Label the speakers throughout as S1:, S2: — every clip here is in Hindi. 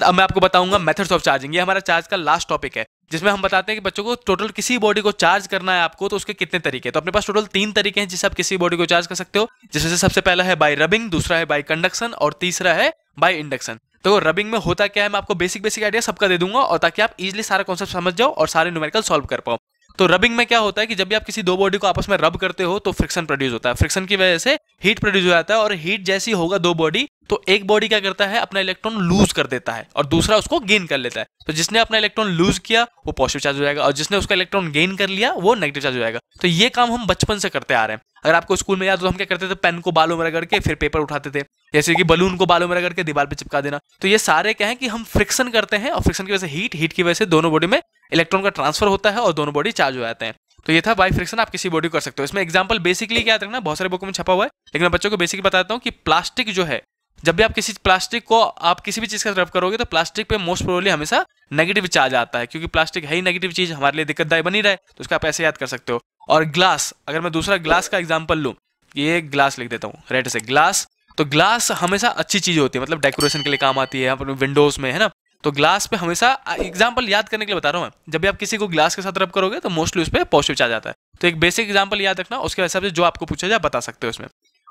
S1: अब मैं आपको बताऊंगा मेथड्स ऑफ चार्जिंग। ये हमारा चार्ज का लास्ट टॉपिक है, जिसमें हम बताते हैं कि बच्चों को टोटल किसी बॉडी को चार्ज करना है आपको तो उसके कितने तरीके हैं। तो अपने पास टोटल 3 तरीके हैं जिससे आप किसी बॉडी को चार्ज कर सकते हो, जिसमें से सबसे पहला है बाय रबिंग, दूसरा है बाय कंडक्शन और तीसरा है बाय इंडक्शन। तो रबिंग में होता क्या है मैं आपको बेसिक आइडिया सबका दे दूंगा, और ताकि आप इजीली सारा कॉन्सेप्ट समझ जाओ और सारे न्यूमेरिकल सॉल्व कर पाओ। तो रबिंग में क्या होता है कि जब भी आप किसी दो बॉडी को आपस में रब करते हो तो फ्रिक्शन प्रोड्यूस होता है। फ्रिक्शन की वजह से हीट प्रोड्यूस हो जाता है, और हीट जैसी होगा दो बॉडी तो एक बॉडी क्या करता है अपना इलेक्ट्रॉन लूज कर देता है और दूसरा उसको गेन कर लेता है। तो जिसने अपना इलेक्ट्रॉन लूज किया वो पॉजिटिव चार्ज हो जाएगा, और जिसने उसका इलेक्ट्रॉन गेन कर लिया वो नेगेटिव चार्ज हो जाएगा। तो ये काम हम बचपन से करते आ रहे हैं। अगर आपको स्कूल में याद हो तो हम क्या करते थे, पेन को बालों में रगड़ के फिर पेपर उठाते थे, जैसे कि बलून को बालों में रगड़ के दीवार पे चिपका देना। तो ये सारे क्या है कि हम फ्रिक्शन करते हैं, और फ्रिक्शन की वजह से हीट की वजह से दोनों बॉडी में इलेक्ट्रॉन का ट्रांसफर होता है और दोनों बॉडी चार्ज हो जाते हैं। तो ये था बाय फ्रिक्शन आप किसी बॉडी को कर सकते हो। इसमें एग्जांपल बेसिकली क्या रखना, बहुत सारे बुकों में छपा हुआ है, लेकिन मैं बच्चों को बेसिकली बताता हूँ कि प्लास्टिक जो है, जब भी आप किसी प्लास्टिक को आप किसी भी चीज का रब करोगे तो प्लास्टिक पे मोस्ट प्रोबेबली हमेशा नेगेटिव चार्ज आता है, क्योंकि प्लास्टिक है ही नेगेटिव चीज, हमारे लिए दिक्कतदायी बनी रहे, तो उसका आप ऐसे याद कर सकते हो। और ग्लास, अगर मैं दूसरा ग्लास का एग्जांपल लूं, ये ग्लास लिख देता हूँ रेड से, ग्लास। तो ग्लास हमेशा अच्छी चीज होती है, मतलब डेकोरेशन के लिए काम आती है, अपने विंडोज में, है ना। तो ग्लास पे हमेशा एग्जांपल याद करने के लिए बता रहा हूँ मैं, जब भी आप किसी को ग्लास के साथ रब करोगे तो मोस्टली उस पर पॉजिटिव चार्ज आता है। तो एक बेसिक एग्जांपल याद रखना, उसके हिसाब से जो आपको पूछा जाए बता सकते हो इसमें।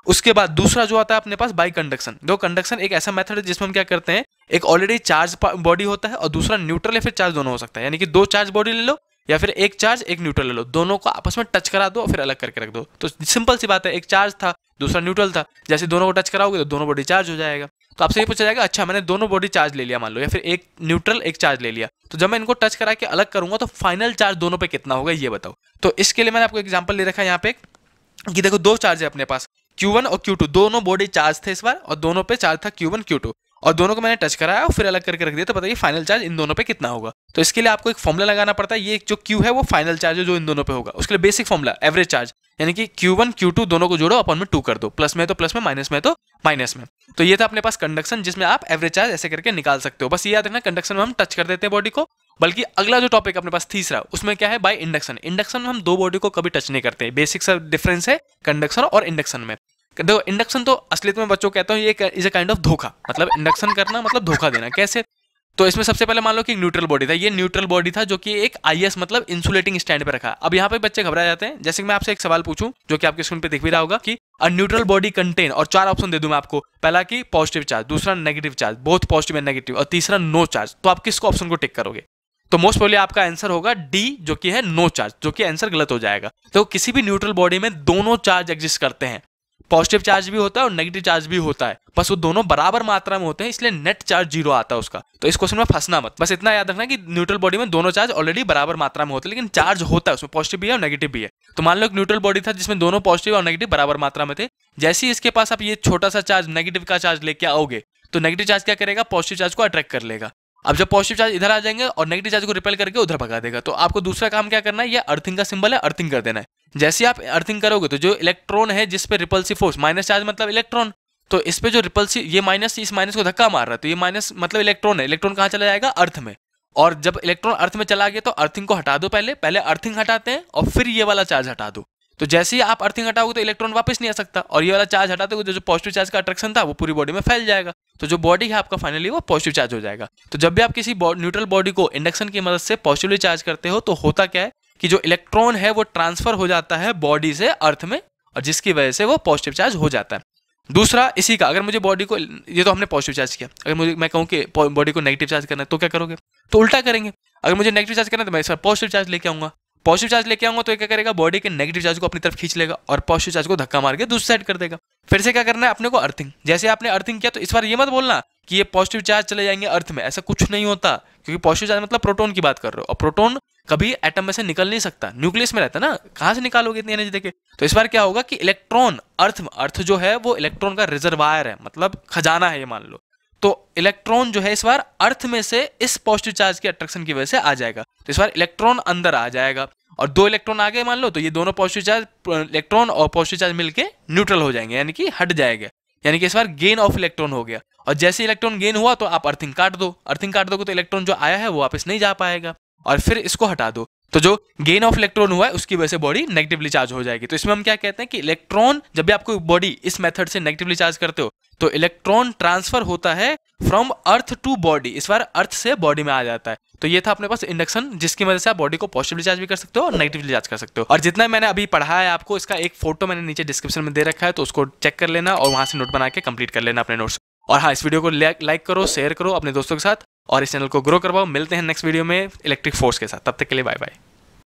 S1: उसके बाद दूसरा जो आता है अपने पास बाय कंडक्शन। दो कंडक्शन एक ऐसा मेथड है जिसमें हम क्या करते हैं, एक ऑलरेडी चार्ज बॉडी होता है और दूसरा न्यूट्रल या फिर चार्ज दोनों हो सकता है, यानी कि दो चार्ज बॉडी ले लो या फिर एक चार्ज एक न्यूट्रल ले लो, दोनों को आपस में टच करा दो और फिर अलग करके रख दो। तो सिंपल सी बात है, एक चार्ज था दूसरा न्यूट्रल था, जैसे दोनों को टच कराओगे तो दोनों बॉडी चार्ज हो जाएगा। तो आपसे ये पूछा जाएगा अच्छा मैंने दोनों बॉडी चार्ज ले लिया मान लो, या फिर एक न्यूट्रल एक चार्ज ले लिया, तो जब मैं इनको टच करा के अलग करूंगा तो फाइनल चार्ज दोनों पे कितना होगा ये बताओ। तो इसके लिए मैंने आपको एग्जांपल ले रखा है यहाँ पे कि देखो दो चार्ज है अपने पास, Q1 और Q2, दोनों बॉडी चार्ज थे इस बार, और दोनों पे चार्ज था Q1 Q2, और दोनों को मैंने टच कराया और फिर अलग करके रख दिया। तो बताइए फाइनल चार्ज इन दोनों पे कितना होगा। तो इसके लिए आपको एक फॉर्मूला लगाना पड़ता है, ये जो Q है वो फाइनल चार्ज है जो इन दोनों पे होगा। उसके लिए बेसिक फॉर्मूला एवरेज चार्ज, यानी कि Q1 Q2 दोनों को जोड़ो अपन में 2 कर दो, प्लस में तो प्लस में, माइनस में तो माइनस में। तो ये था अपने पास कंडक्शन, जिसमें आप एवरेज चार्ज ऐसे करके निकाल सकते हो। बस ये याद रखना कंडक्शन में हम टच कर देते हैं बॉडी को। बल्कि अगला जो टॉपिक अपने पास तीसरा, उसमें क्या है बाय इंडक्शन। इंडक्शन में हम दो बॉडी को कभी टच नहीं करते, बेसिक सा डिफरेंस है कंडक्शन और इंडक्शन में। देखो इंडक्शन तो असलियत में बच्चों कहता हूँ ये इज अ काइंड ऑफ धोखा, मतलब इंडक्शन करना मतलब धोखा देना। कैसे? तो इसमें सबसे पहले मान लो कि एक न्यूट्रल बॉडी था, ये न्यूट्रल बॉडी था जो कि एक IS मतलब इंसुलेटिंग स्टैंड पे रखा है। अब यहाँ पे बच्चे घबरा जाते हैं, जैसे कि मैं आपसे एक सवाल पूछूं जो कि आपके स्क्रीन पे दिख भी रहा होगा कि अ न्यूट्रल बॉडी कंटेन, और 4 ऑप्शन दे दूं मैं आपको, पहला कि पॉजिटिव चार्ज, दूसरा negative charge, both positive and negative, और तीसरा नो चार्ज। तो आप किसको ऑप्शन को टिक करोगे? तो मोस्ट प्रोबेबली आपका आंसर होगा डी, जो कि है नो चार्ज, जो कि आंसर गलत हो जाएगा। तो किसी भी न्यूट्रल बॉडी में दोनों चार्ज एग्जिस्ट करते हैं, पॉजिटिव चार्ज भी होता है और नेगेटिव चार्ज भी होता है, बस वो दोनों बराबर मात्रा में होते हैं, इसलिए नेट चार्ज 0 आता है उसका। तो इस क्वेश्चन में फंसना मत, बस इतना याद रखना कि न्यूट्रल बॉडी में दोनों चार्ज ऑलरेडी बराबर मात्रा में होते हैं, लेकिन चार्ज होता है उसमें, पॉजिटिव भी है और नेगेटिव भी है। तो मान लो एक न्यूट्रल बॉडी था जिसमें दोनों पॉजिटिव और नेगेटिव बराबर मात्रा में थे। जैसे ही इसके पास आप ये छोटा सा चार्ज नेगेटिव का चार्ज लेके आओगे तो नेगेटिव चार्ज क्या करेगा, पॉजिटिव चार्ज को अट्रैक्ट कर लेगा। अब जब पॉजिटिव चार्ज इधर आ जाएंगे और नेगेटिव चार्ज को रिपेल करके उधर भगा देगा। तो आपको दूसरा काम क्या करना है, ये अर्थिंग का सिंबल है, अर्थिंग कर देना है। जैसे आप अर्थिंग करोगे तो जो इलेक्ट्रॉन है जिस पे रिपल्सिव फोर्स, माइनस चार्ज मतलब इलेक्ट्रॉन, तो इस पे जो रिपल्सिव, ये माइनस इस माइनस को धक्का मार रहा है, तो ये माइनस मतलब इलेक्ट्रॉन है, इलेक्ट्रॉन कहाँ चला जाएगा, अर्थ में। और जब इलेक्ट्रॉन अर्थ में चला गया तो अर्थिंग को हटा दो, पहले अर्थिंग हटाते हैं और फिर ये वाला चार्ज हटा दो। तो जैसे ही आप अर्थिंग हटाओगे तो इलेक्ट्रॉन वापस नहीं आ सकता, और ये वाला चार्ज हटाते हुए जो पॉजिटिव चार्ज का अट्रैक्शन था वो पूरी बॉडी में फैल जाएगा। तो जो बॉडी है आपका फाइनली वो पॉजिटिव चार्ज हो जाएगा। तो जब भी आप किसी न्यूट्रल बॉडी को इंडक्शन की मदद से पॉजिटिवली चार्ज करते हो तो होता क्या है कि जो इलेक्ट्रॉन है वो ट्रांसफर हो जाता है बॉडी से अर्थ में, और जिसकी वजह से वो पॉजिटिव चार्ज हो जाता है। दूसरा इसी का, अगर मुझे बॉडी को, ये तो हमने पॉजिटिव चार्ज किया, अगर मुझे मैं कहूँ कि बॉडी को नेगेटिव चार्ज करना है तो क्या करोगे, तो उल्टा करेंगे। अगर मुझे नेगेटिव चार्ज करना है तो मैं इस बार पॉजिटिव चार्ज लेके आऊंगा, पॉजिटिव चार्ज लेके आऊंगा तो ये क्या करेगा, बॉडी के नेगेटिव चार्ज को अपनी तरफ खींच लेगा और पॉजिटिव चार्ज को धक्का मार के दूसरी साइड कर देगा। फिर से क्या करना है अपने को, अर्थिंग। जैसे आपने अर्थिंग किया तो इस बार ये मत बोलना कि ये पॉजिटिव चार्ज चले जाएंगे अर्थ में, ऐसा कुछ नहीं होता, क्योंकि पॉजिटिव चार्ज मतलब प्रोटॉन की बात कर रहे हो, और प्रोटॉन कभी एटम में से निकल नहीं सकता, न्यूक्लियस में रहता है ना, कहां से निकालोगे इतनी एनर्जी देके। तो इस बार क्या होगा कि इलेक्ट्रॉन अर्थ जो है वो इलेक्ट्रॉन का रिजर्वायर है, मतलब खजाना है ये मान लो। तो इलेक्ट्रॉन जो है इस बार अर्थ में से इस पॉजिटिव चार्ज के अट्रैक्शन की वजह से आ जाएगा। तो इस बार इलेक्ट्रॉन अंदर आ जाएगा, और 2 इलेक्ट्रॉन आ गए मान लो, तो ये दोनों पॉजिटिव चार्ज, इलेक्ट्रॉन और पॉजिटिव चार्ज मिलके न्यूट्रल हो जाएंगे, यानी कि हट जाएगा, यानी कि इस बार गेन ऑफ इलेक्ट्रॉन हो गया। और जैसे इलेक्ट्रॉन गेन हुआ तो आप अर्थिंग काट दो, अर्थिंग काट दोगे तो इलेक्ट्रॉन जो आया है वो वापस नहीं जा पाएगा, और फिर इसको हटा दो। तो जो गेन ऑफ इलेक्ट्रॉन हुआ है उसकी वजह से बॉडी नेगेटिवली चार्ज हो जाएगी। तो इसमें हम क्या कहते हैं कि इलेक्ट्रॉन, जब भी आपको बॉडी इस मेथड से नेगेटिवली चार्ज करते हो तो इलेक्ट्रॉन ट्रांसफर होता है फ्रॉम अर्थ टू बॉडी, इस बार अर्थ से बॉडी में आ जाता है। तो ये था अपने पास इंडक्शन, जिसकी मदद से आप बॉडी को पॉजिटिवली चार्ज भी कर सकते हो और नेगेटिवली चार्ज कर सकते हो। और जितना मैंने अभी पढ़ा है आपको, इसका एक फोटो मैंने नीचे डिस्क्रिप्शन में दे रखा है, तो उसको चेक कर लेना और वहां से नोट बना के कंप्लीट कर लेना अपने नोट्स। और हाँ, इस वीडियो को लाइक करो, शेयर करो अपने दोस्तों के साथ और इस चैनल को ग्रो करवाओ। मिलते हैं नेक्स्ट वीडियो में इलेक्ट्रिक फोर्स के साथ, तब तक के लिए बाय बाय।